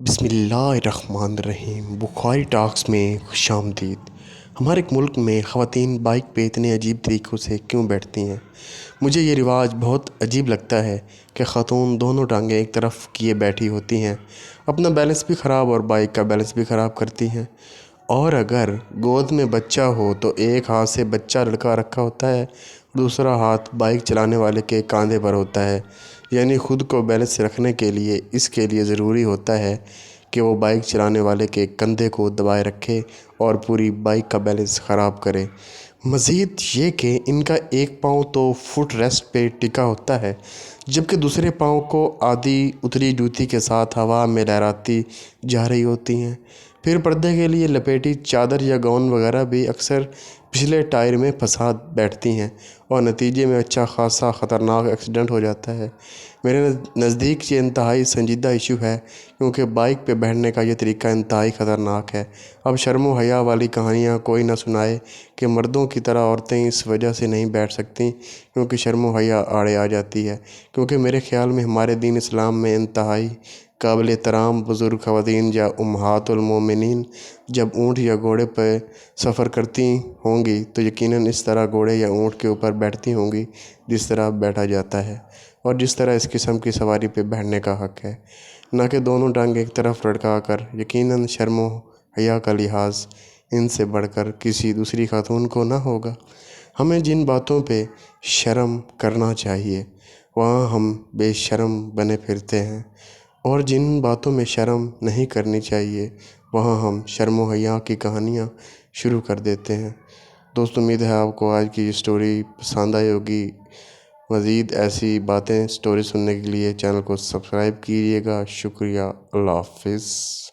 بسم اللہ الرحمن الرحیم۔ بخاری ٹاکس میں خوش آمدید۔ ہمارے ملک میں خواتین بائک پہ اتنے عجیب طریقوں سے کیوں بیٹھتی ہیں؟ مجھے یہ رواج بہت عجیب لگتا ہے کہ خاتون دونوں ٹانگیں ایک طرف کیے بیٹھی ہوتی ہیں، اپنا بیلنس بھی خراب اور بائک کا بیلنس بھی خراب کرتی ہیں، اور اگر گود میں بچہ ہو تو ایک ہاتھ سے بچہ لڑکا رکھا ہوتا ہے، دوسرا ہاتھ بائک چلانے والے کے کاندھے پر ہوتا ہے۔ یعنی خود کو بیلنس رکھنے کے لیے اس کے لیے ضروری ہوتا ہے کہ وہ بائک چلانے والے کے کندھے کو دبائے رکھے اور پوری بائک کا بیلنس خراب کرے۔ مزید یہ کہ ان کا ایک پاؤں تو فٹ ریسٹ پہ ٹکا ہوتا ہے، جبکہ دوسرے پاؤں کو آدھی اتری جوتی کے ساتھ ہوا میں لہراتی جا رہی ہوتی ہیں۔ پھر پردے کے لیے لپیٹی چادر یا گاؤن وغیرہ بھی اکثر پچھلے ٹائر میں پھنسا بیٹھتی ہیں اور نتیجے میں اچھا خاصا خطرناک ایکسیڈنٹ ہو جاتا ہے۔ میرے نزدیک یہ انتہائی سنجیدہ ایشو ہے، کیونکہ بائک پہ بیٹھنے کا یہ طریقہ انتہائی خطرناک ہے۔ اب شرم و حیا والی کہانیاں کوئی نہ سنائے کہ مردوں کی طرح عورتیں اس وجہ سے نہیں بیٹھ سکتیں کیونکہ شرم و حیا آڑے آ جاتی ہے، کیونکہ میرے خیال میں ہمارے دین اسلام میں انتہائی قابل احترام بزرگ خواتین یا امہات المومنین جب اونٹ یا گھوڑے پہ سفر کرتی ہوں گی تو یقیناً اس طرح گھوڑے یا اونٹ کے اوپر بیٹھتی ہوں گی جس طرح بیٹھا جاتا ہے اور جس طرح اس قسم کی سواری پہ بیٹھنے کا حق ہے، نہ کہ دونوں ٹانگیں ایک طرف لٹکا کر۔ یقیناً شرم و حیا کا لحاظ ان سے بڑھ کر کسی دوسری خاتون کو نہ ہوگا۔ ہمیں جن باتوں پہ شرم کرنا چاہیے وہاں ہم بے شرم بنے پھرتے ہیں، اور جن باتوں میں شرم نہیں کرنی چاہیے وہاں ہم شرم و حیا کی کہانیاں شروع کر دیتے ہیں۔ دوستو، امید ہے آپ کو آج کی یہ سٹوری پسند آئی ہوگی۔ مزید ایسی باتیں سٹوری سننے کے لیے چینل کو سبسکرائب کیجیے گا۔ شکریہ، اللہ حافظ۔